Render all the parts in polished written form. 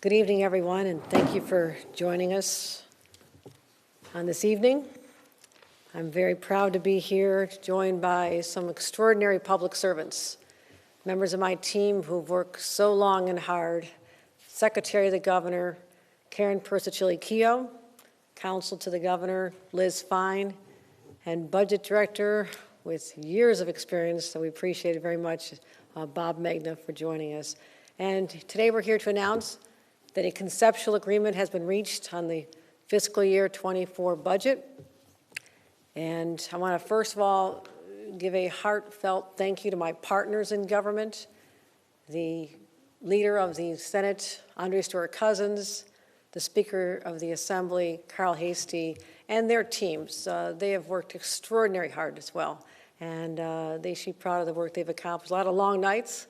Good evening, everyone, and thank you for joining us on this evening. I'm very proud to be here, joined by some extraordinary public servants, members of my team who've worked so long and hard, Secretary of the Governor, Karen Persicilli-Keough, Counsel to the Governor, Liz Fine, and Budget Director with years of experience, so we appreciate it very much, Bob Magna, for joining us. And today we're here to announce that a conceptual agreement has been reached on the fiscal year 24 budget. And I want to first of all give a heartfelt thank you to my partners in government, the leader of the Senate, Andre Stewart-Cousins, the Speaker of the Assembly, Carl Hastie, and their teams. They have worked extraordinarily hard as well, and they should be proud of the work they've accomplished. A lot of long nights,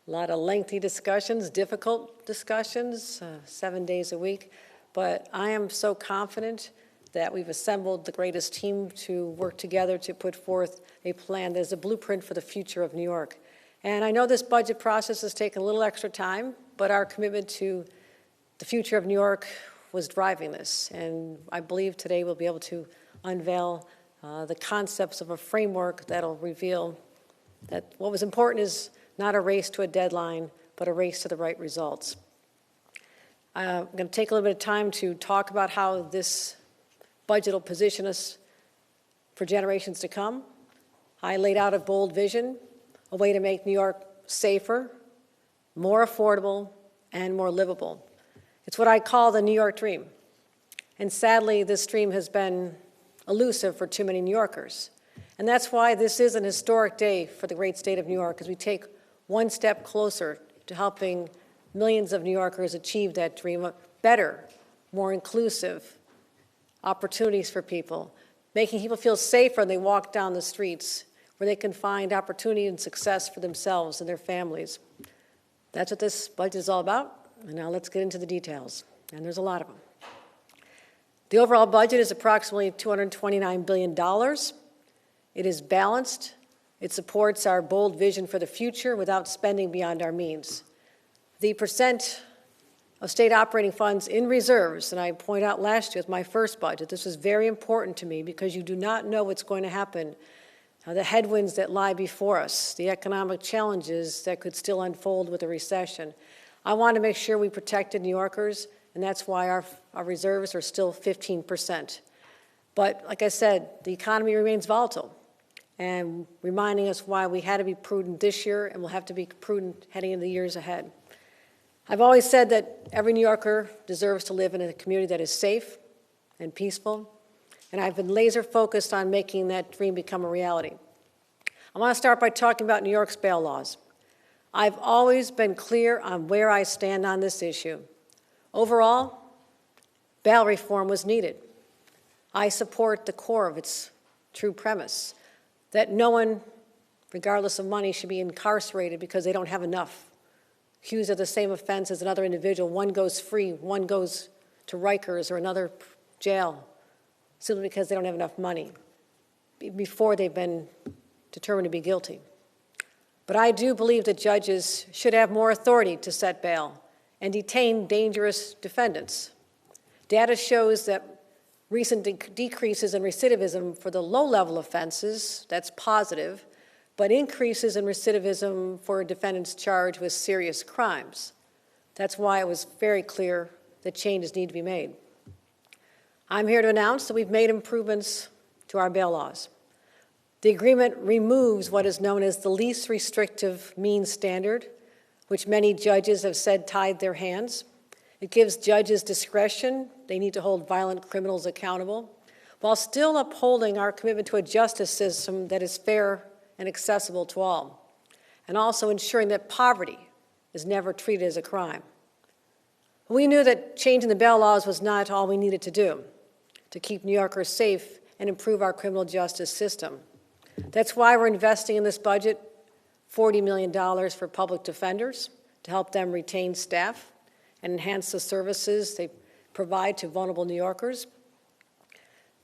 a lot of lengthy discussions, difficult discussions, 7 days a week. But I am so confident that we've assembled the greatest team to work together to put forth a plan that is a blueprint for the future of New York. And I know this budget process has taken a little extra time, but our commitment to the future of New York was driving this. And I believe today we'll be able to unveil the concepts of a framework that'll reveal that what was important is not a race to a deadline, but a race to the right results. I'm going to take a little bit of time to talk about how this budget will position us for generations to come. I laid out a bold vision, a way to make New York safer, more affordable, and more livable. It's what I call the New York dream. And sadly, this dream has been elusive for too many New Yorkers. And that's why this is an historic day for the great state of New York, as we take one step closer to helping millions of New Yorkers achieve that dream of better, more inclusive opportunities for people, making people feel safer when they walk down the streets, where they can find opportunity and success for themselves and their families. That's what this budget is all about. And now let's get into the details. And there's a lot of them. The overall budget is approximately $229 billion. It is balanced. It supports our bold vision for the future without spending beyond our means. The percent of state operating funds in reserves, and I point out last year with my first budget, this was very important to me because you do not know what's going to happen, the headwinds that lie before us, the economic challenges that could still unfold with a recession. I want to make sure we protected New Yorkers, and that's why our reserves are still 15%. But like I said, the economy remains volatile, and reminding us why we had to be prudent this year and we'll have to be prudent heading into the years ahead. I've always said that every New Yorker deserves to live in a community that is safe and peaceful, and I've been laser focused on making that dream become a reality. I want to start by talking about New York's bail laws. I've always been clear on where I stand on this issue. Overall, bail reform was needed. I support the core of its true premise, that no one, regardless of money, should be incarcerated because they don't have enough. Accused of the same offense as another individual, one goes free, one goes to Rikers or another jail, simply because they don't have enough money before they've been determined to be guilty. But I do believe that judges should have more authority to set bail and detain dangerous defendants. Data shows that recent decreases in recidivism for the low-level offenses, that's positive, but increases in recidivism for defendants charged with serious crimes. That's why it was very clear that changes need to be made. I'm here to announce that we've made improvements to our bail laws. The agreement removes what is known as the least restrictive means standard, which many judges have said tied their hands. It gives judges discretion. They need to hold violent criminals accountable, while still upholding our commitment to a justice system that is fair and accessible to all, and also ensuring that poverty is never treated as a crime. We knew that changing the bail laws was not all we needed to do to keep New Yorkers safe and improve our criminal justice system. That's why we're investing in this budget $40 million for public defenders to help them retain staff and enhance the services they provide to vulnerable New Yorkers.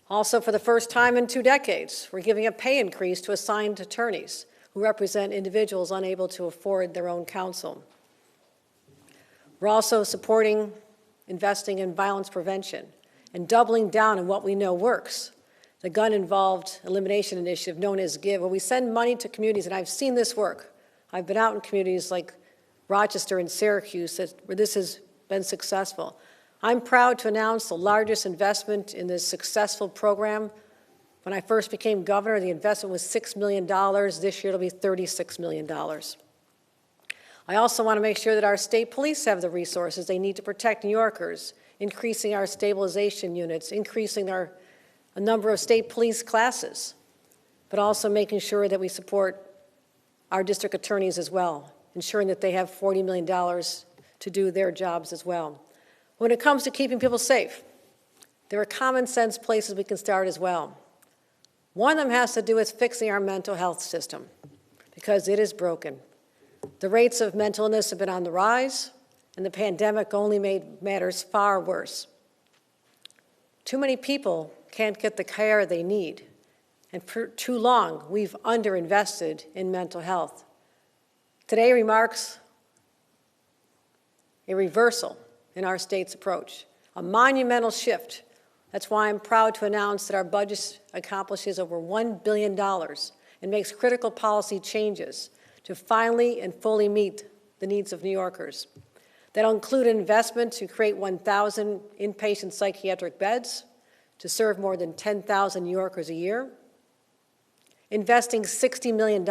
Also, for the first time in 2 decades, we're giving a pay increase to assigned attorneys who represent individuals unable to afford their own counsel. We're also supporting investing in violence prevention and doubling down on what we know works. The gun-involved elimination initiative known as GIVE, where we send money to communities, and I've seen this work. I've been out in communities like Rochester and Syracuse where this has been successful. I'm proud to announce the largest investment in this successful program. When I first became governor, the investment was $6 million. This year it'll be $36 million. I also want to make sure that our state police have the resources they need to protect New Yorkers, increasing our stabilization units, increasing a number of state police classes, but also making sure that we support our district attorneys as well, ensuring that they have $40 million to do their jobs as well. When it comes to keeping people safe, there are common sense places we can start as well. One of them has to do with fixing our mental health system, because it is broken. The rates of mental illness have been on the rise, and the pandemic only made matters far worse. Too many people can't get the care they need, and for too long we've underinvested in mental health. Today marks a reversal in our state's approach, a monumental shift. That's why I'm proud to announce that our budget accomplishes over $1 billion and makes critical policy changes to finally and fully meet the needs of New Yorkers. That'll include an investment to create 1,000 inpatient psychiatric beds to serve more than 10,000 New Yorkers a year, investing $60 million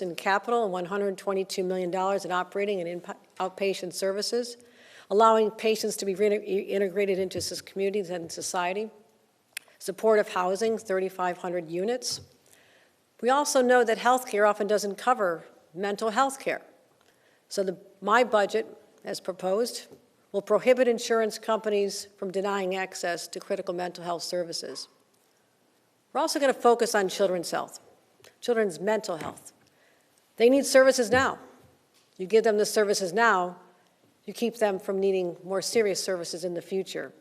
in capital and $122 million in operating and outpatient services, allowing patients to be integrated into communities and society, supportive housing, 3,500 units. We also know that health care often doesn't cover mental health care. So my budget, as proposed, will prohibit insurance companies from denying access to critical mental health services. We're also going to focus on children's health, children's mental health. They need services now. You give them the services now, you keep them from needing more serious services in the future.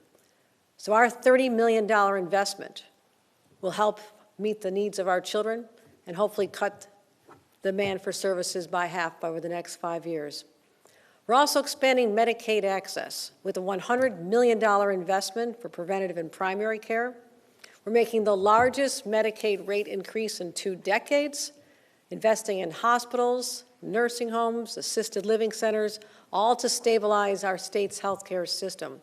So our $30 million investment will help meet the needs of our children and hopefully cut the demand for services by half over the next 5 years. We're also expanding Medicaid access with a $100 million investment for preventative and primary care. We're making the largest Medicaid rate increase in 2 decades, investing in hospitals, nursing homes, assisted living centers, all to stabilize our state's healthcare system.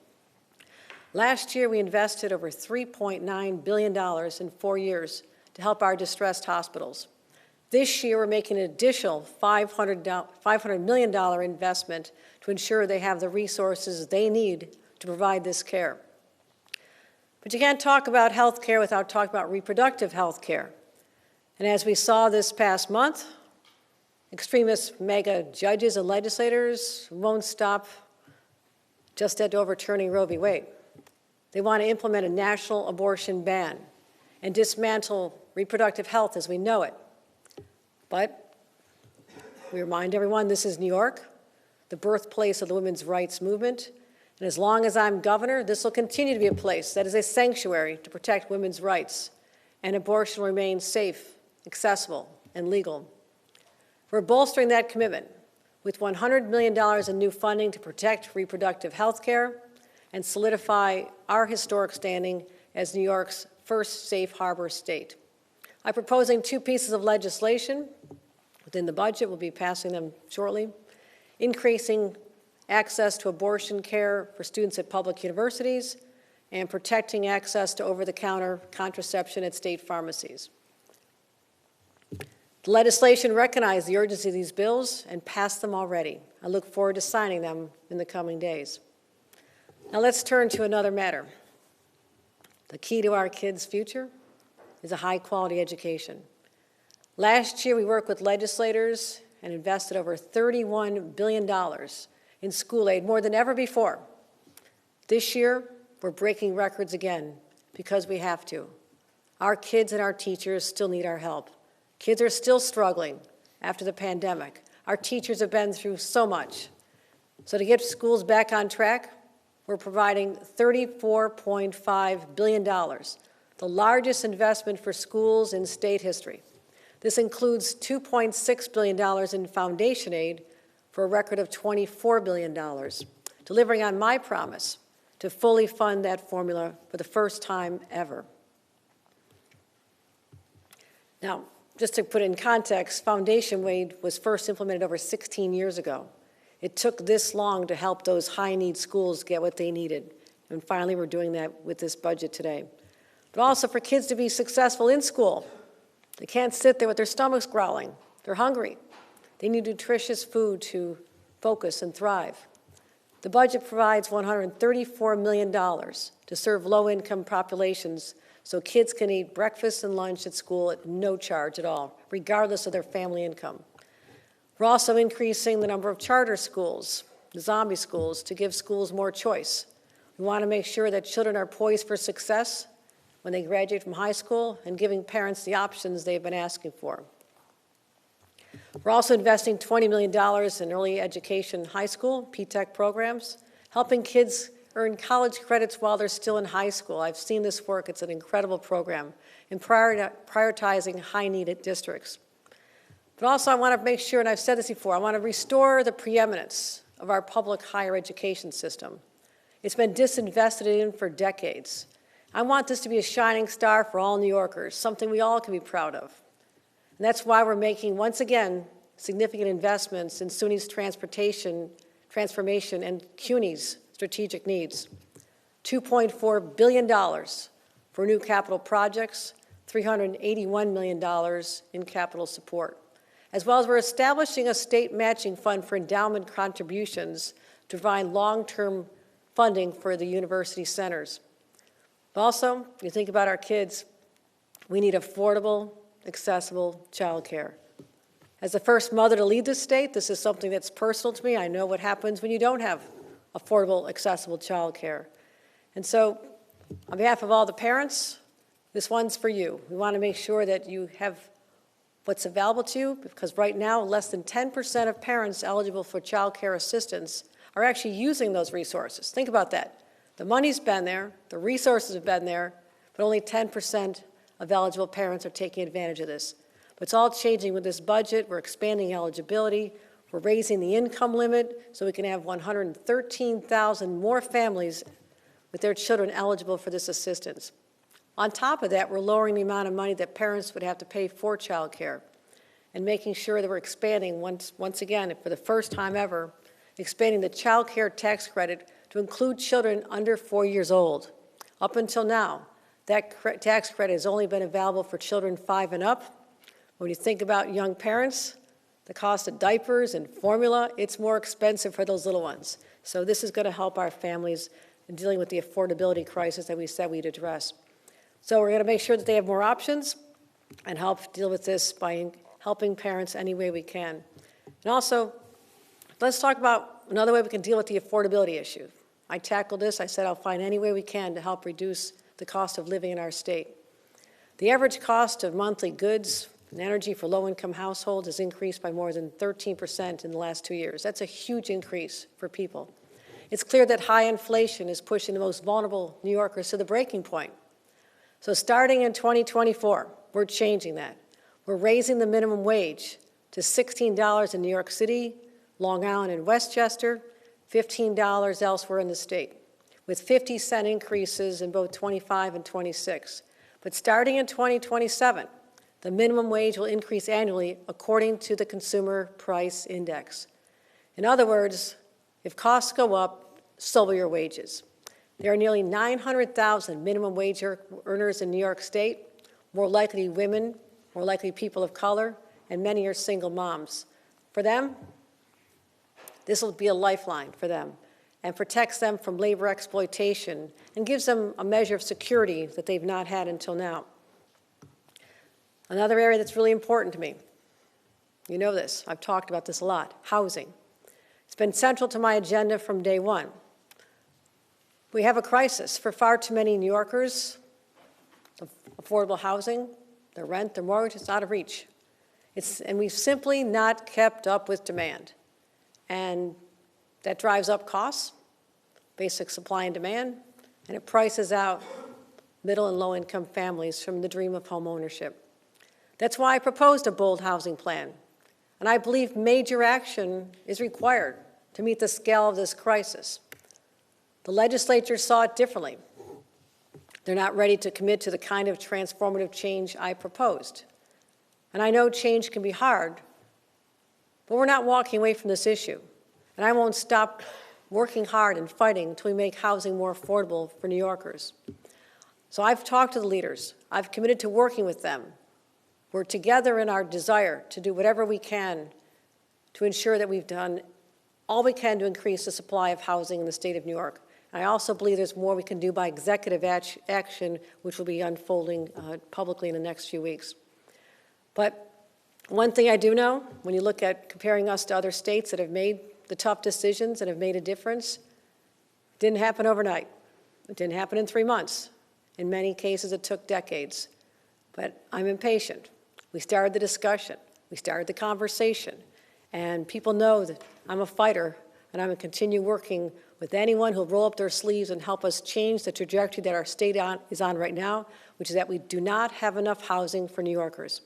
Last year, we invested over $3.9 billion in 4 years to help our distressed hospitals. This year, we're making an additional $500 million investment to ensure they have the resources they need to provide this care. But you can't talk about health care without talking about reproductive health care. And as we saw this past month, extremist mega judges and legislators won't stop just at overturning Roe v. Wade. They want to implement a national abortion ban and dismantle reproductive health as we know it. But we remind everyone this is New York, the birthplace of the women's rights movement. And as long as I'm governor, this will continue to be a place that is a sanctuary to protect women's rights, and abortion will remain safe, accessible, and legal. We're bolstering that commitment with $100 million in new funding to protect reproductive health care and solidify our historic standing as New York's first safe harbor state. I'm proposing 2 pieces of legislation within the budget. We'll be passing them shortly. Increasing access to abortion care for students at public universities and protecting access to over-the-counter contraception at state pharmacies. The legislation recognized the urgency of these bills and passed them already. I look forward to signing them in the coming days. Now let's turn to another matter. The key to our kids' future is a high-quality education. Last year, we worked with legislators and invested over $31 billion in school aid, more than ever before. This year, we're breaking records again because we have to. Our kids and our teachers still need our help. Kids are still struggling after the pandemic. Our teachers have been through so much. So to get schools back on track, we're providing $34.5 billion, the largest investment for schools in state history. This includes $2.6 billion in foundation aid for a record of $24 billion. delivering on my promise to fully fund that formula for the first time ever. Now, just to put it in context, foundation wage was first implemented over 16 years ago. It took this long to help those high-need schools get what they needed, and finally we're doing that with this budget today. But also for kids to be successful in school. They can't sit there with their stomachs growling. They're hungry. They need nutritious food to focus and thrive. The budget provides $134 million to serve low-income populations so kids can eat breakfast and lunch at school at no charge at all, regardless of their family income. We're also increasing the number of charter schools, the zombie schools, to give schools more choice. We want to make sure that children are poised for success when they graduate from high school and giving parents the options they've been asking for. We're also investing $20 million in early education high school, P-TECH programs, helping kids earn college credits while they're still in high school. I've seen this work. It's an incredible program in prioritizing high-needed districts. But also I want to make sure, and I've said this before, I want to restore the preeminence of our public higher education system. It's been disinvested in for decades. I want this to be a shining star for all New Yorkers, something we all can be proud of. And that's why we're making, once again, significant investments in SUNY's transformation and CUNY's strategic needs. $2.4 billion for new capital projects, $381 million in capital support, as well as we're establishing a state matching fund for endowment contributions to provide long-term funding for the university centers. But also, you think about our kids, we need affordable, accessible childcare. As the first mother to lead this state, this is something that's personal to me. I know what happens when you don't have affordable, accessible childcare. And so, on behalf of all the parents, this one's for you. We want to make sure that you have what's available to you, because right now, less than 10% of parents eligible for child care assistance are actually using those resources. Think about that. The money's been there, the resources have been there, but only 10% of eligible parents are taking advantage of this. But it's all changing with this budget. We're expanding eligibility. We're raising the income limit so we can have 113,000 more families with their children eligible for this assistance. On top of that, we're lowering the amount of money that parents would have to pay for child care and making sure that we're expanding, once again, for the first time ever, expanding the child care tax credit to include children under 4 years old. Up until now, that tax credit has only been available for children 5 and up. When you think about young parents, the cost of diapers and formula, it's more expensive for those little ones. So this is going to help our families in dealing with the affordability crisis that we said we'd address. So we're going to make sure that they have more options and help deal with this by helping parents any way we can. And also, let's talk about another way we can deal with the affordability issue. I tackled this. I said I'll find any way we can to help reduce the cost of living in our state. The average cost of monthly goods and energy for low-income households has increased by more than 13% in the last 2 years. That's a huge increase for people. It's clear that high inflation is pushing the most vulnerable New Yorkers to the breaking point. So starting in 2024, we're changing that. We're raising the minimum wage to $16 in New York City, Long Island, and Westchester, $15 elsewhere in the state, with 50-cent increases in both 25 and 26. But starting in 2027, the minimum wage will increase annually according to the Consumer Price Index. In other words, if costs go up, so will your wages. There are nearly 900,000 minimum wage earners in New York State, more likely women, more likely people of color, and many are single moms. For them, this will be a lifeline for them and protects them from labor exploitation and gives them a measure of security that they've not had until now. Another area that's really important to me, you know this, I've talked about this a lot, housing. It's been central to my agenda from day one. We have a crisis for far too many New Yorkers. Affordable housing, their rent, their mortgage, it's out of reach. And we've simply not kept up with demand. And that drives up costs, basic supply and demand, and it prices out middle and low-income families from the dream of home ownership. That's why I proposed a bold housing plan, and I believe major action is required to meet the scale of this crisis. The legislature saw it differently. They're not ready to commit to the kind of transformative change I proposed. And I know change can be hard, but we're not walking away from this issue. And I won't stop working hard and fighting until we make housing more affordable for New Yorkers. So I've talked to the leaders. I've committed to working with them. We're together in our desire to do whatever we can to ensure that we've done all we can to increase the supply of housing in the state of New York. I also believe there's more we can do by executive action, which will be unfolding publicly in the next few weeks. But one thing I do know, when you look at comparing us to other states that have made the tough decisions and have made a difference, it didn't happen overnight. It didn't happen in 3 months. In many cases, it took decades. But I'm impatient. We started the discussion. We started the conversation. And people know that I'm a fighter, and I'm going to continue working with anyone who'll roll up their sleeves and help us change the trajectory that our state is on right now, which is that we do not have enough housing for New Yorkers.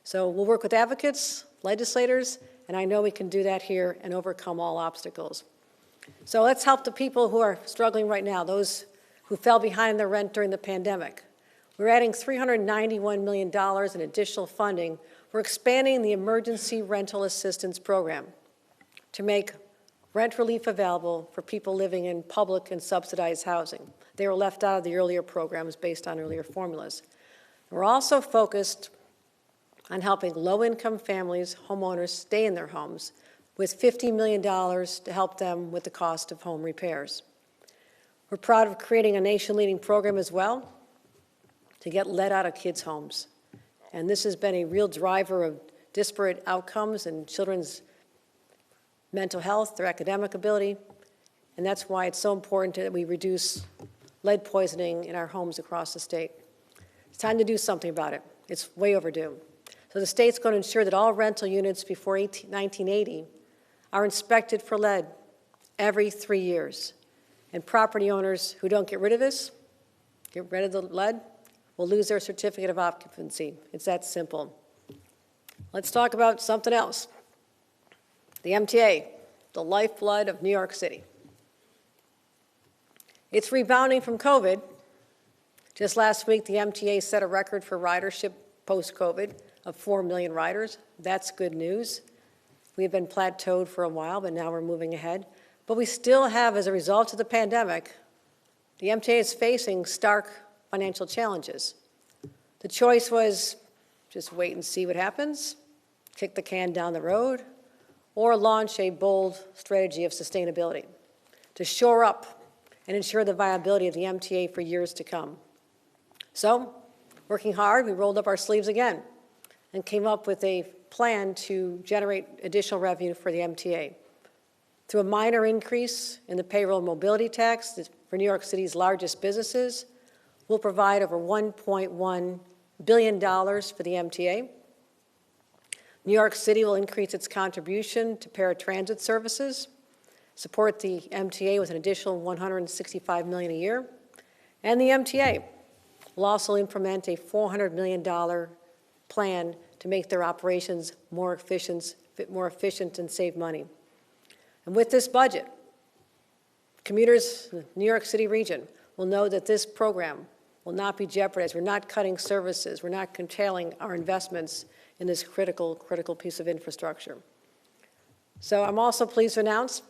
So we'll work with advocates, legislators, and I know we can do that here and overcome all obstacles. So let's help the people who are struggling right now, those who fell behind their rent during the pandemic. We're adding $391 million in additional funding. We're expanding the Emergency Rental Assistance Program to make rent relief available for people living in public and subsidized housing. They were left out of the earlier programs based on earlier formulas. We're also focused on helping low-income families, homeowners, stay in their homes with $50 million to help them with the cost of home repairs. We're proud of creating a nation-leading program as well to get lead out of kids' homes. And this has been a real driver of disparate outcomes in children's mental health, their academic ability, and that's why it's so important that we reduce lead poisoning in our homes across the state. It's time to do something about it. It's way overdue. So the state's going to ensure that all rental units before 1980 are inspected for lead every 3 years. And property owners who don't get rid of this, get rid of the lead, will lose their certificate of occupancy. It's that simple. Let's talk about something else. The MTA, the lifeblood of New York City. It's rebounding from COVID. Just last week, the MTA set a record for ridership post-COVID of 4 million riders. That's good news. We've been plateaued for a while, but now we're moving ahead. But we still have, as a result of the pandemic, the MTA is facing stark financial challenges. The choice was just wait and see what happens, kick the can down the road, or launch a bold strategy of sustainability to shore up and ensure the viability of the MTA for years to come. So, working hard, we rolled up our sleeves again and came up with a plan to generate additional revenue for the MTA. Through a minor increase in the payroll and mobility tax for New York City's largest businesses, we'll provide over $1.1 billion for the MTA. New York City will increase its contribution to paratransit services, support the MTA with an additional $165 million a year, and the MTA will also implement a $400 million plan to make their operations more efficient and save money. And with this budget, commuters in the New York City region will know that this program will not be jeopardized. We're not cutting services. We're not curtailing our investments in this critical piece of infrastructure. So I'm also pleased to announce,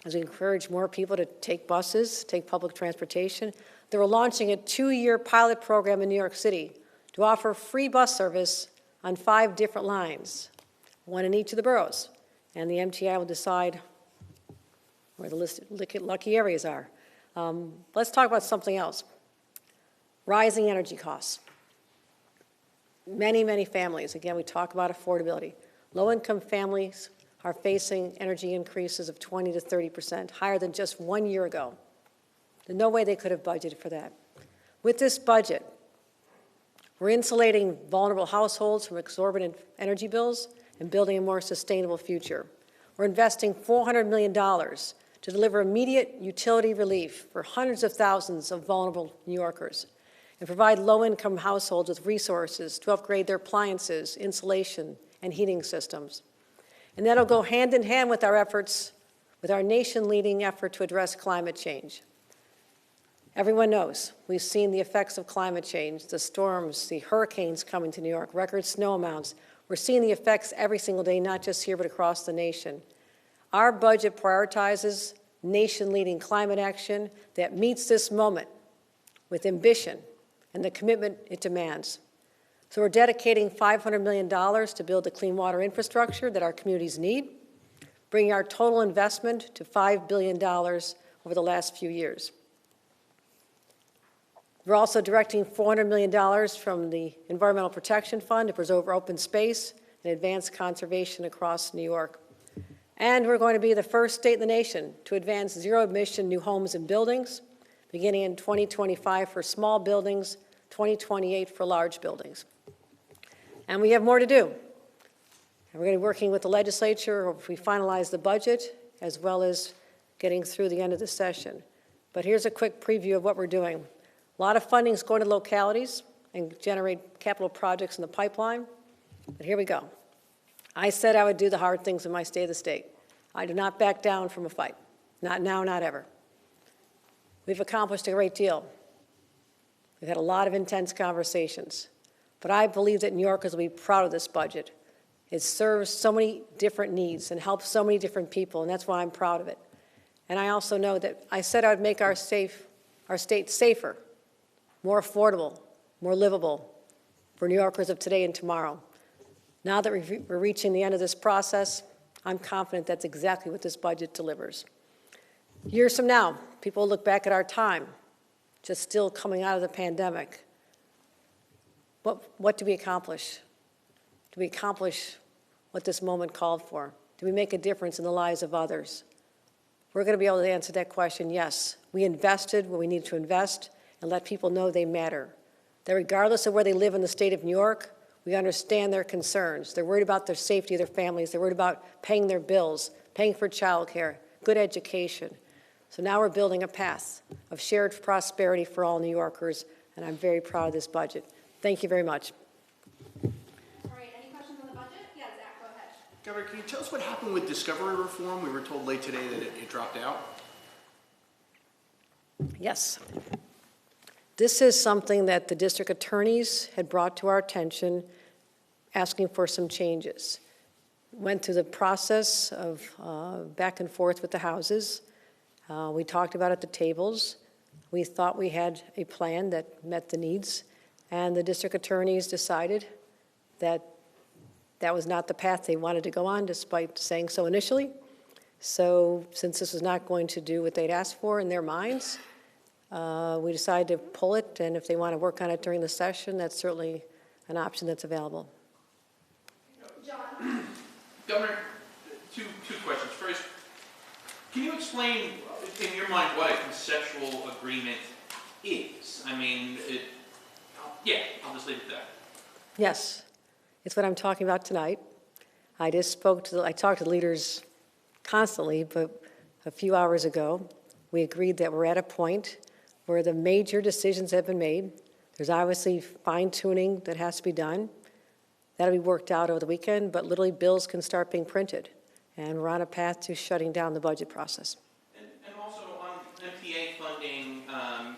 as we encourage more people to take buses, take public transportation, that we're launching a 2-year pilot program in New York City to offer free bus service on 5 different lines, 1 in each of the boroughs. And the MTA will decide where the lucky areas are. Let's talk about something else. Rising energy costs. Many families, again, we talk about affordability. Low-income families are facing energy increases of 20 to 30%, higher than just 1 year ago. There's no way they could have budgeted for that. With this budget, we're insulating vulnerable households from exorbitant energy bills and building a more sustainable future. We're investing $400 million to deliver immediate utility relief for hundreds of thousands of vulnerable New Yorkers and provide low-income households with resources to upgrade their appliances, insulation, and heating systems. And that'll go hand in hand with our efforts, with our nation-leading effort to address climate change. Everyone knows. We've seen the effects of climate change, the storms, the hurricanes coming to New York, record snow amounts. We're seeing the effects every single day, not just here, but across the nation. Our budget prioritizes nation-leading climate action that meets this moment with ambition and the commitment it demands. So we're dedicating $500 million to build the clean water infrastructure that our communities need, bringing our total investment to $5 billion over the last few years. We're also directing $400 million from the Environmental Protection Fund to preserve open space and advance conservation across New York. And we're going to be the first state in the nation to advance zero-emission new homes and buildings, beginning in 2025 for small buildings, 2028 for large buildings. And we have more to do. And we're going to be working with the legislature if we finalize the budget, as well as getting through the end of the session. But here's a quick preview of what we're doing. A lot of funding is going to localities and generate capital projects in the pipeline. But here we go. I said I would do the hard things in my State of the State. I do not back down from a fight. Not now, not ever. We've accomplished a great deal. We've had a lot of intense conversations. But I believe that New Yorkers will be proud of this budget. It serves so many different needs and helps so many different people, and that's why I'm proud of it. And I also know that I said I would make our state safer, more affordable, more livable for New Yorkers of today and tomorrow. Now that we're reaching the end of this process, I'm confident that's exactly what this budget delivers. Years from now, people will look back at our time, just still coming out of the pandemic. What did we accomplish? Did we accomplish what this moment called for? Did we make a difference in the lives of others? We're going to be able to answer that question, yes. We invested where we needed to invest and let people know they matter. That regardless of where they live in the state of New York, we understand their concerns. They're worried about their safety of their families. They're worried about paying their bills, paying for childcare, good education. So now we're building a path of shared prosperity for all New Yorkers, and I'm very proud of this budget. Thank you very much. All right, any questions on the budget? Yeah, Zach, go ahead. Governor, can you tell us what happened with discovery reform? We were told late today that it dropped out. Yes. This is something that the district attorneys had brought to our attention, asking for some changes. Went through the process of back and forth with the houses. We talked about it at the tables. We thought we had a plan that met the needs, and the district attorneys decided that that was not the path they wanted to go on, despite saying so initially. So since this was not going to do what they'd asked for in their minds, we decided to pull it, and if they want to work on it during the session, that's certainly an option that's available. John? Governor, two questions. First, can you explain, in your mind, what a conceptual agreement is? I mean, I'll just leave it there. Yes, it's what I'm talking about tonight. I talked to the leaders constantly, but a few hours ago, we agreed that we're at a point where the major decisions have been made. There's obviously fine-tuning that has to be done. That'll be worked out over the weekend, but literally bills can start being printed, and we're on a path to shutting down the budget process. And also on MTA funding,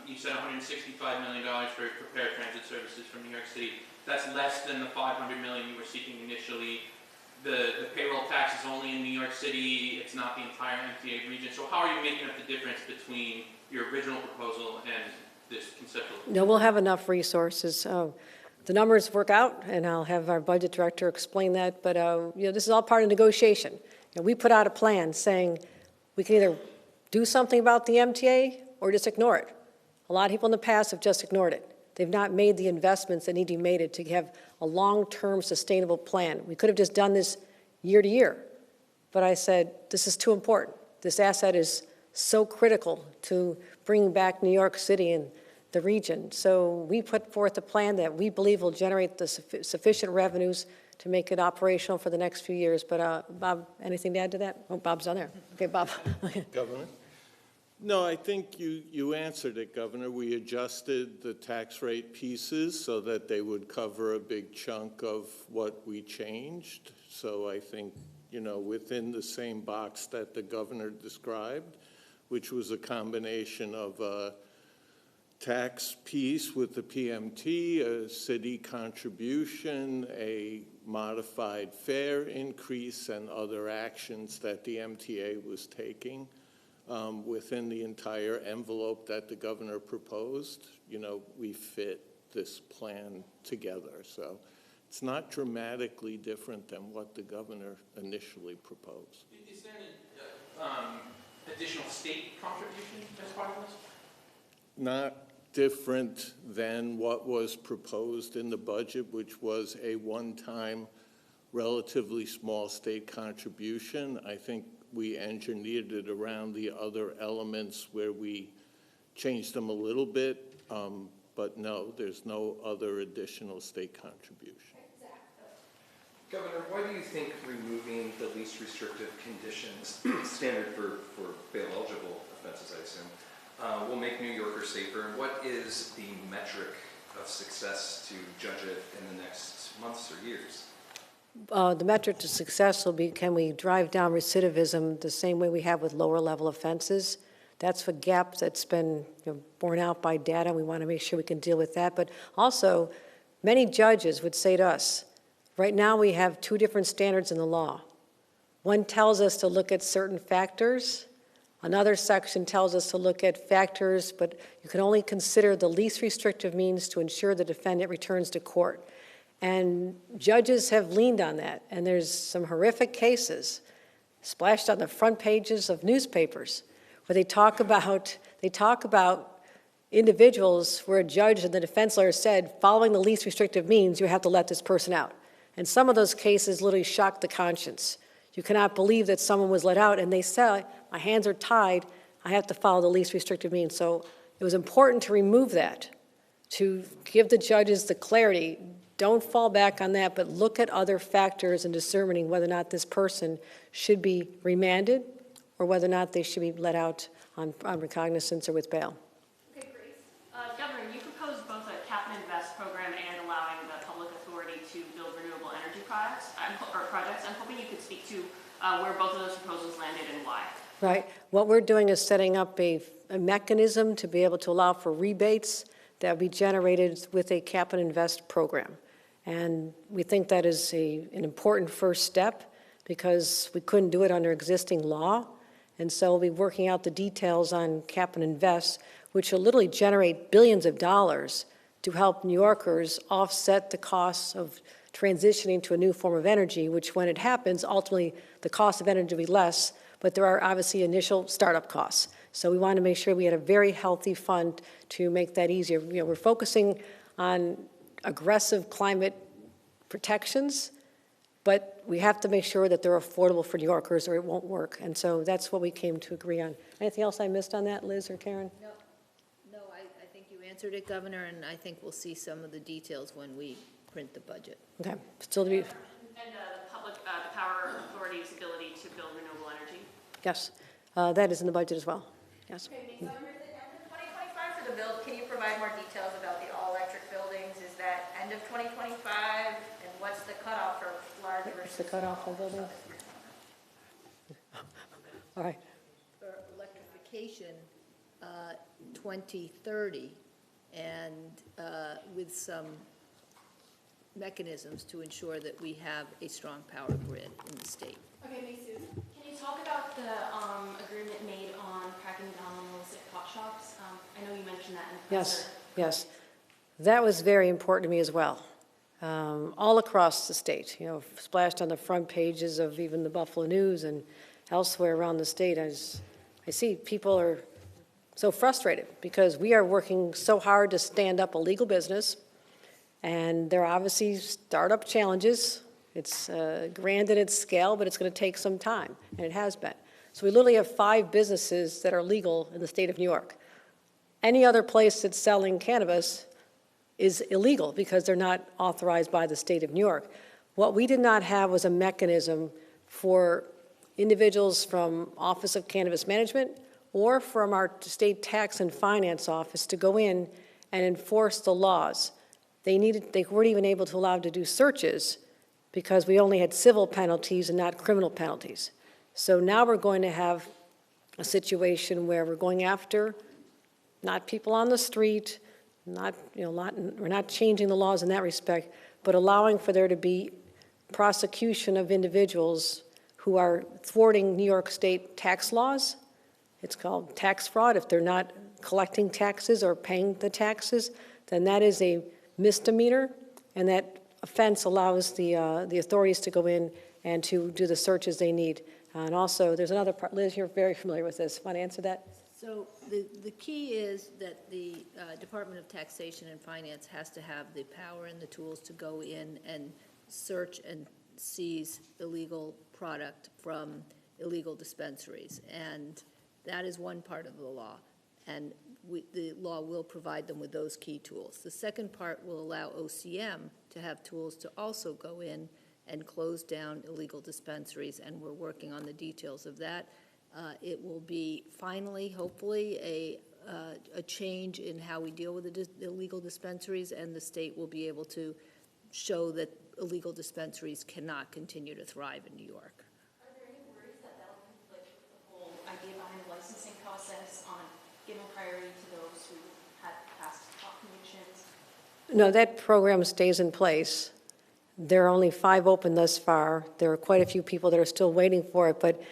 you said $165 million for paratransit services from New York City. That's less than the $500 million you were seeking initially. The payroll tax is only in New York City. It's not the entire MTA region. So how are you making up the difference between your original proposal and this conceptual? No, we'll have enough resources. The numbers work out, and I'll have our budget director explain that. But this is all part of negotiation. We put out a plan saying we can either do something about the MTA or just ignore it. A lot of people in the past have just ignored it. They've not made the investments that need to be made to have a long-term sustainable plan. We could have just done this year to year. But I said, this is too important. This asset is so critical to bringing back New York City and the region. So we put forth a plan that we believe will generate the sufficient revenues to make it operational for the next few years. But Bob, anything to add to that? Oh, Bob's on there. Okay, Bob. Governor? No, I think you answered it, Governor. We adjusted the tax rate pieces so that they would cover a big chunk of what we changed. So I think, within the same box that the governor described, which was a combination of tax piece with the PMT, a city contribution, a modified fare increase, and other actions that the MTA was taking within the entire envelope that the governor proposed. You know, we fit this plan together. So it's not dramatically different than what the governor initially proposed. Is there an additional state contribution as part of this? Not different than what was proposed in the budget, which was a one-time, relatively small state contribution. I think we engineered it around the other elements where we changed them a little bit, but no, there's no other additional state contribution. Governor, why do you think removing the least restrictive conditions standard for bail-eligible offenses, I assume, will make New Yorkers safer? And what is the metric of success to judge it in the next months or years? The metric to success will be, can we drive down recidivism the same way we have with lower level offenses? That's a gap that's been borne out by data. We want to make sure we can deal with that. But also, many judges would say to us, right now we have two different standards in the law. One tells us to look at certain factors. Another section tells us to look at factors, but you can only consider the least restrictive means to ensure the defendant returns to court. And judges have leaned on that, and there's some horrific cases splashed on the front pages of newspapers where they talk about individuals where a judge and the defense lawyer said, following the least restrictive means, you have to let this person out. And some of those cases literally shock the conscience. You cannot believe that someone was let out, and they said, my hands are tied, I have to follow the least restrictive means. So it was important to remove that, to give the judges the clarity. Don't fall back on that, but look at other factors in determining whether or not this person should be remanded or whether or not they should be let out on recognizance or with bail. Okay, Grace. Governor, you proposed both a cap and invest program and allowing the public authority to build renewable energy projects. I'm hoping you could speak to where both of those proposals landed and why. Right. What we're doing is setting up a mechanism to be able to allow for rebates that will be generated with a cap and invest program. And we think that is an important first step because we couldn't do it under existing law. And so we'll be working out the details on cap and invest, which will literally generate billions of dollars to help New Yorkers offset the costs of transitioning to a new form of energy, which when it happens, ultimately the cost of energy will be less, but there are obviously initial startup costs. So we want to make sure we had a very healthy fund to make that easier. We're focusing on aggressive climate protections, but we have to make sure that they're affordable for New Yorkers or it won't work. And so that's what we came to agree on. Anything else I missed on that, Liz or Karen? No, I think you answered it, Governor, and I think we'll see some of the details when we print the budget. Okay, still to be, And the power authority's ability to build renewable energy. yes, that is in the budget as well, yes. Okay, Governor, is it end of 2025 for the build? Can you provide more details about the all-electric buildings? Is that end of 2025? And what's the cutoff for large versus What's the cutoff for buildings? All right, For electrification, 2030, and with some mechanisms to ensure that we have a strong power grid in the state. Okay, Mason. Can you talk about the agreement made on cracking down on illicit pot shops? I know you mentioned that in the yes, presser. yes. That was very important to me as well. All across the state, splashed on the front pages of even the Buffalo News and elsewhere around the state. I see people are so frustrated because we are working so hard to stand up a legal business, and there are obviously startup challenges. It's grand in its scale, but it's going to take some time, and it has been. So we literally have 5 businesses that are legal in the state of New York. Any other place that's selling cannabis is illegal because they're not authorized by the state of New York. What we did not have was a mechanism for individuals from Office of Cannabis Management or from our state tax and finance office to go in and enforce the laws. They weren't even able to allow to do searches because we only had civil penalties and not criminal penalties. So now we're going to have a situation where we're going after not people on the street, not, we're not changing the laws in that respect, but allowing for there to be prosecution of individuals who are thwarting New York State tax laws. It's called tax fraud. If they're not collecting taxes or paying the taxes, then that is a misdemeanor, and that offense allows the authorities to go in and to do the searches they need. And also, there's another part, Liz, you're very familiar with this. Want to answer that? So the key is that the Department of Taxation and Finance has to have the power and the tools to go in and search and seize illegal product from illegal dispensaries. And that is one part of the law. And the law will provide them with those key tools. The second part will allow OCM to have tools to also go in and close down illegal dispensaries, and we're working on the details of that. It will be finally, hopefully, a change in how we deal with the illegal dispensaries, and the state will be able to show that illegal dispensaries cannot continue to thrive in New York. Are there any worries that that'll conflict with the whole idea behind the licensing process on giving priority to those who had past convictions? No, that program stays in place. There are only 5 open thus far. There are quite a few people that are still waiting for it,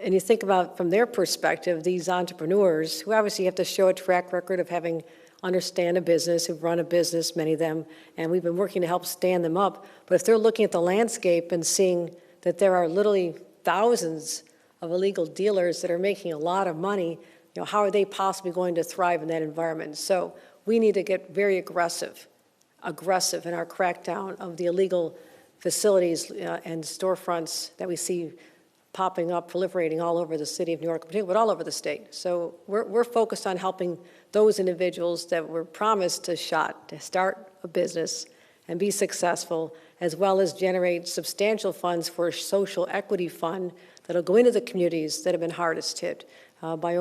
and you think about from their perspective, these entrepreneurs who obviously have to show a track record of having understand a business, who've run a business, many of them, and we've been working to help stand them up. But if they're looking at the landscape and seeing that there are literally thousands of illegal dealers that are making a lot of money, how are they possibly going to thrive in that environment? So we need to get very aggressive in our crackdown of the illegal facilities and storefronts that we see popping up, proliferating all over the city of New York, but all over the state. So we're focused on helping those individuals that were promised a shot to start a business and be successful, as well as generate substantial funds for a social equity fund that'll go into the communities that have been hardest hit by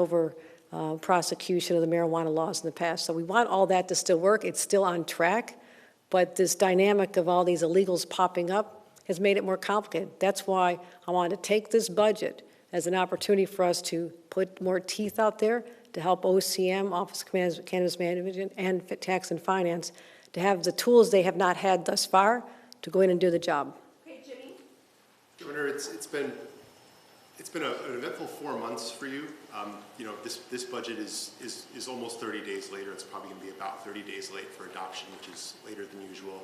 prosecution of the marijuana laws in the past. So we want all that to still work. It's still on track, but this dynamic of all these illegals popping up has made it more complicated. That's why I wanted to take this budget as an opportunity for us to put more teeth out there to help OCM, Office of Cannabis Management, and Tax and Finance to have the tools they have not had thus far to go in and do the job. Okay, Jimmy? Governor, it's been an eventful 4 months for you. This budget is almost 30 days later. It's probably going to be about 30 days late for adoption, which is later than usual.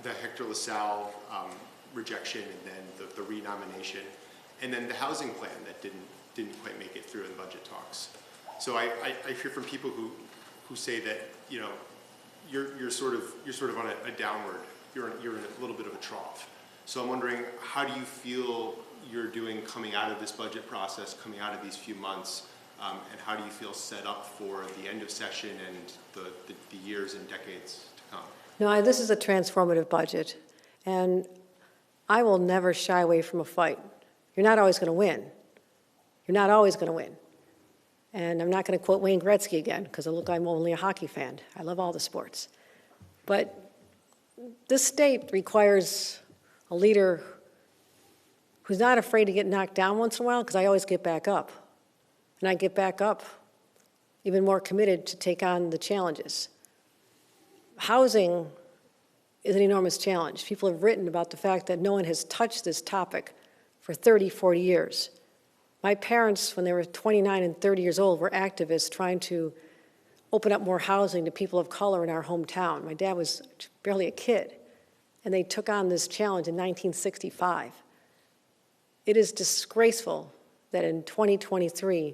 The Hector LaSalle rejection, and then the renomination, and then the housing plan that didn't quite make it through in budget talks. So I hear from people who say that you're sort of on a downward. You're in a little bit of a trough. So I'm wondering, how do you feel you're doing coming out of this budget process, coming out of these few months, and how do you feel set up for the end of session and the years and decades to come? No, this is a transformative budget, and I will never shy away from a fight. You're not always going to win. You're not always going to win. And I'm not going to quote Wayne Gretzky again, because I'm only a hockey fan. I love all the sports. But this state requires a leader who's not afraid to get knocked down once in a while, because I always get back up. And I get back up even more committed to take on the challenges. Housing is an enormous challenge. People have written about the fact that no one has touched this topic for 30, 40 years. My parents, when they were 29 and 30 years old, were activists trying to open up more housing to people of color in our hometown. My dad was barely a kid, and they took on this challenge in 1965. It is disgraceful that in 2023,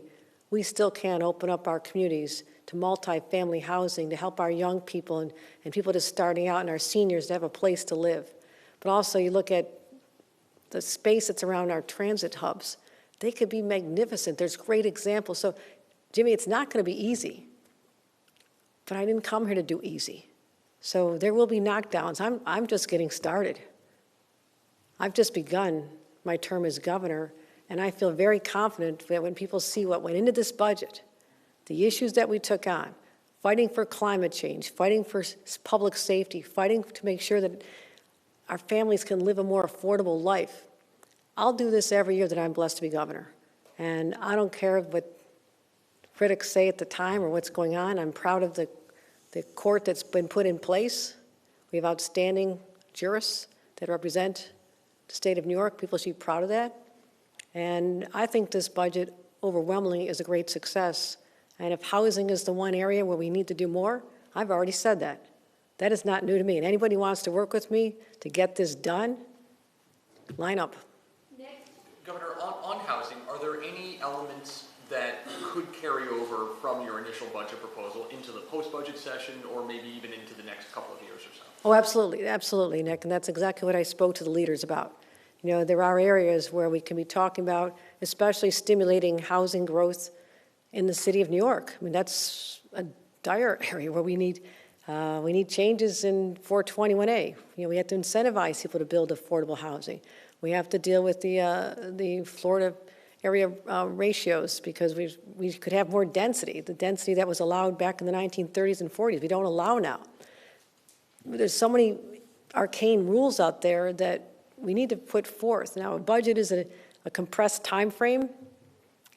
we still can't open up our communities to multi-family housing to help our young people and people just starting out and our seniors to have a place to live. But also you look at the space that's around our transit hubs. They could be magnificent. There's great examples. So, Jimmy, it's not going to be easy. But I didn't come here to do easy. So there will be knockdowns. I'm just getting started. I've just begun my term as governor, and I feel very confident that when people see what went into this budget, the issues that we took on, fighting for climate change, fighting for public safety, fighting to make sure that our families can live a more affordable life. I'll do this every year that I'm blessed to be governor. And I don't care what critics say at the time or what's going on. I'm proud of the court that's been put in place. We have outstanding jurists that represent the state of New York. People should be proud of that. And I think this budget overwhelmingly is a great success. And if housing is the one area where we need to do more, I've already said that. That is not new to me. And anybody who wants to work with me to get this done, line up. Governor, on housing, are there any elements that could carry over from your initial budget proposal into the post-budget session or maybe even into the next couple of years or so? Oh, absolutely, absolutely, Nick, and that's exactly what I spoke to the leaders about. You know, there are areas where we can be talking about, especially stimulating housing growth in the city of New York. I mean, that's a dire area where we need changes in 421A. You know, we have to incentivize people to build affordable housing. We have to deal with the Florida area ratios because we could have more density, the density that was allowed back in the 1930s and 40s. We don't allow now. There's so many arcane rules out there that we need to put forth. Now, a budget is a compressed time frame.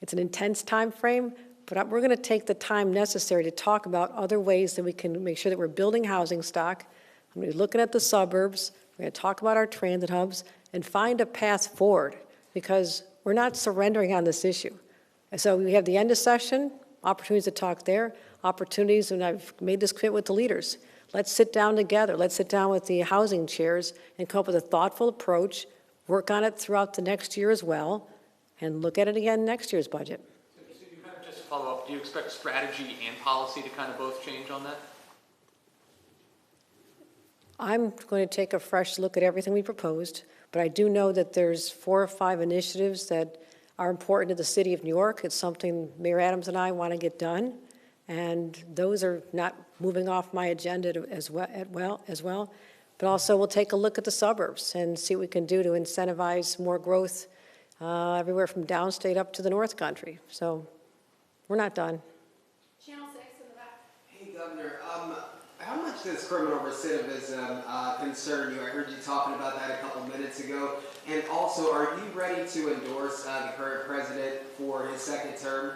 It's an intense time frame, but we're going to take the time necessary to talk about other ways that we can make sure that we're building housing stock. I'm going to be looking at the suburbs. We're going to talk about our transit hubs and find a path forward because we're not surrendering on this issue. And so we have the end of session, opportunities to talk there, opportunities, and I've made this commitment with the leaders. Let's sit down together. Let's sit down with the housing chairs and come up with a thoughtful approach, work on it throughout the next year as well, and look at it again next year's budget. So you kind of just follow up, do you expect strategy and policy to kind of both change on that? I'm going to take a fresh look at everything we proposed, but I do know that there's 4 or 5 initiatives that are important to the city of New York. It's something Mayor Adams and I want to get done, and those are not moving off my agenda as well. But also we'll take a look at the suburbs and see what we can do to incentivize more growth everywhere from downstate up to the North Country. So we're not done. Channel 6 in the back. Hey, Governor, how much does criminal recidivism concern you? I heard you talking about that a couple minutes ago. And also, are you ready to endorse the current president for his second term?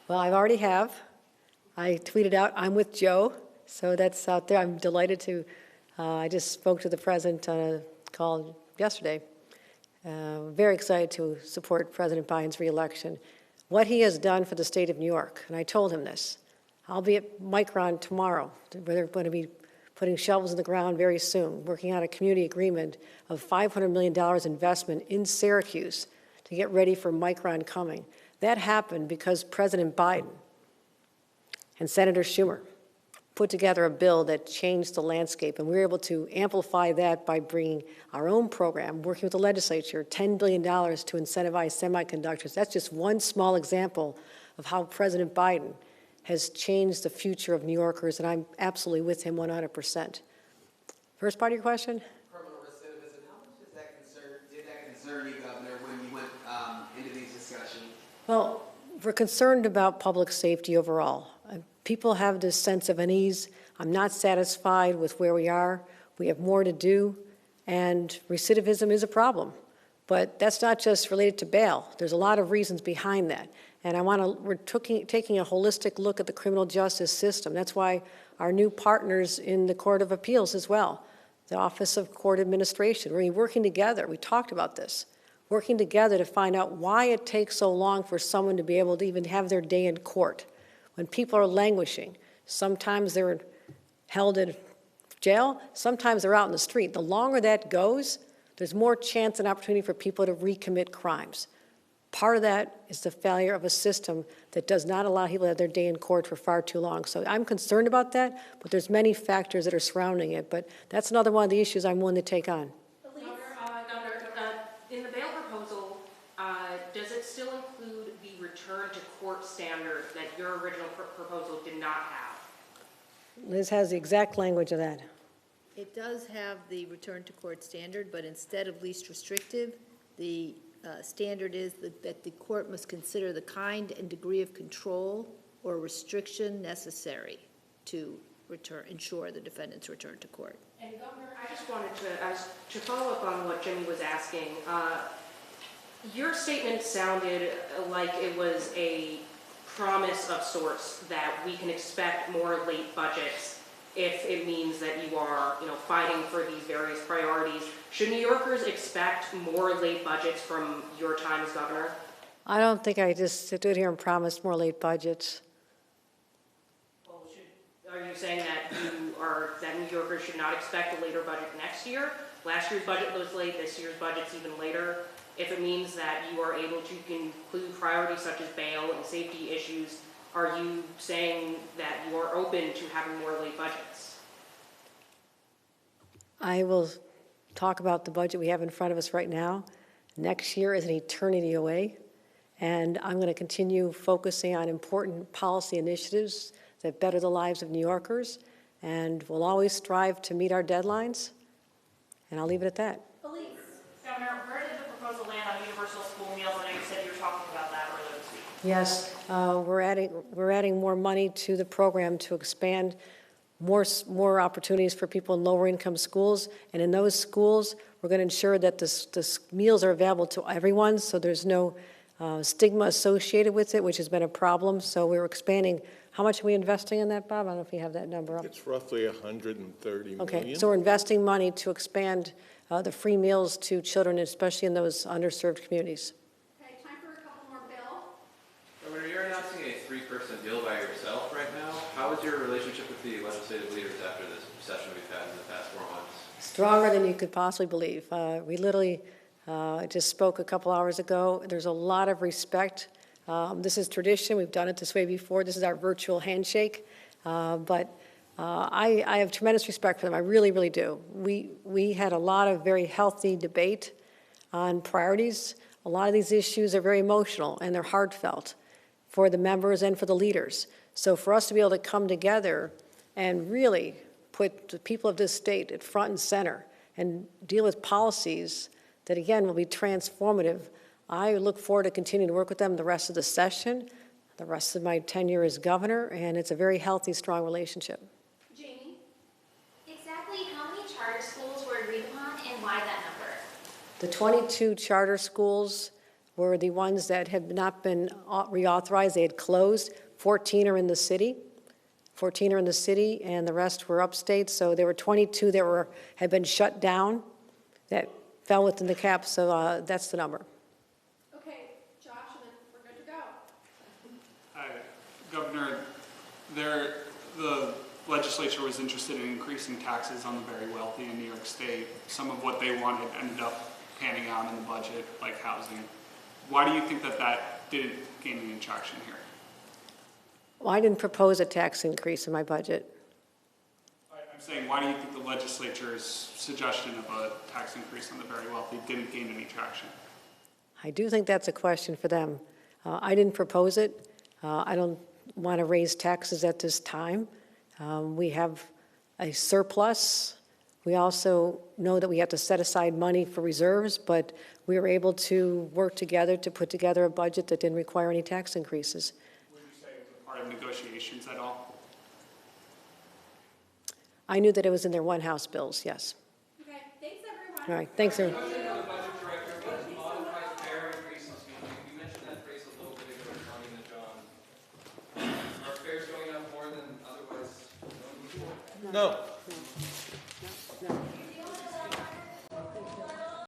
Well, I already have. I tweeted out, I'm with Joe, so that's out there. I'm delighted to, I just spoke to the president on a call yesterday. Very excited to support President Biden's reelection. What he has done for the state of New York, and I told him this, I'll be at Micron tomorrow. We're going to be putting shovels in the ground very soon, working on a community agreement of $500 million investment in Syracuse to get ready for Micron coming. That happened because President Biden and Senator Schumer put together a bill that changed the landscape, and we were able to amplify that by bringing our own program, working with the legislature, $10 billion to incentivize semiconductors. That's just one small example of how President Biden has changed the future of New Yorkers, and I'm absolutely with him 100%. First part of your question? Criminal recidivism, how much did that concern you, Governor, when you went into these discussions? Well, we're concerned about public safety overall. People have this sense of unease. I'm not satisfied with where we are. We have more to do, and recidivism is a problem. But that's not just related to bail. There's a lot of reasons behind that. And we're taking a holistic look at the criminal justice system. That's why our new partners in the Court of Appeals as well, the Office of Court Administration, we're working together. We talked about this, working together to find out why it takes so long for someone to be able to even have their day in court. When people are languishing, sometimes they're held in jail, sometimes they're out in the street. The longer that goes, there's more chance and opportunity for people to recommit crimes. Part of that is the failure of a system that does not allow people to have their day in court for far too long. So I'm concerned about that, but there's many factors that are surrounding it. But that's another one of the issues I'm willing to take on. Governor, in the bail proposal, does it still include the return to court standard that your original proposal did not have? Liz has the exact language of that. It does have the return to court standard, but instead of least restrictive, the standard is that the court must consider the kind and degree of control or restriction necessary to ensure the defendant's return to court. And Governor, I just wanted to follow up on what Jimmy was asking. Your statement sounded like it was a promise of sorts that we can expect more late budgets if it means that you are, fighting for these various priorities. Should New Yorkers expect more late budgets from your time as governor? I don't think I just stood here and promised more late budgets. Well, are you saying that that New Yorkers should not expect a later budget next year? Last year's budget was late, this year's budget's even later. If it means that you are able to include priorities such as bail and safety issues, are you saying that you are open to having more late budgets? I will talk about the budget we have in front of us right now. Next year is an eternity away, and I'm going to continue focusing on important policy initiatives that better the lives of New Yorkers, and we'll always strive to meet our deadlines, and I'll leave it at that. Police. Governor, where did the proposal land on universal school meals? I know you said you were talking about that earlier this week. Yes, we're adding more money to the program to expand more opportunities for people in lower income schools, and in those schools, we're going to ensure that the meals are available to everyone, so there's no stigma associated with it, which has been a problem. So we're expanding. How much are we investing in that, Bob? I don't know if you have that number up. It's roughly 130 million. Okay, so we're investing money to expand the free meals to children, especially in those underserved communities. Okay, time for a couple more, Bill. Governor, you're announcing a three-person deal by yourself right now. How is your relationship with the legislative leaders after this session we've had in the past 4 months? Stronger than you could possibly believe. We literally just spoke a couple hours ago. There's a lot of respect. This is tradition. We've done it this way before. This is our virtual handshake. But I have tremendous respect for them. I really, really do. We had a lot of very healthy debate on priorities. A lot of these issues are very emotional and they're heartfelt for the members and for the leaders. So for us to be able to come together and really put the people of this state at front and center and deal with policies that, again, will be transformative, I look forward to continuing to work with them the rest of the session, the rest of my tenure as governor, and it's a very healthy, strong relationship. Jamie? Exactly how many charter schools were agreed upon and why that number? The 22 charter schools were the ones that had not been reauthorized. They had closed. 14 are in the city. 14 are in the city, and the rest were upstate. So there were 22 that had been shut down that fell within the cap. So that's the number. Okay, Josh, and then we're good to go. Governor, the legislature was interested in increasing taxes on the very wealthy in New York State. Some of what they wanted ended up panning out in the budget, like housing. Why do you think that didn't gain any traction here? Well, I didn't propose a tax increase in my budget. I'm saying, why do you think the legislature's suggestion of a tax increase on the very wealthy didn't gain any traction? I do think that's a question for them. I didn't propose it. I don't want to raise taxes at this time. We have a surplus. We also know that we have to set aside money for reserves, but we were able to work together to put together a budget that didn't require any tax increases. Would you say it was a part of negotiations at all? I knew that it was in their one House bills, yes. Okay, thanks, everyone. All right, thanks, everyone. Question for the budget director, what does modified fare increases mean? You mentioned that phrase a little bit ago, responding to John. Are fares going up more than otherwise known before? No,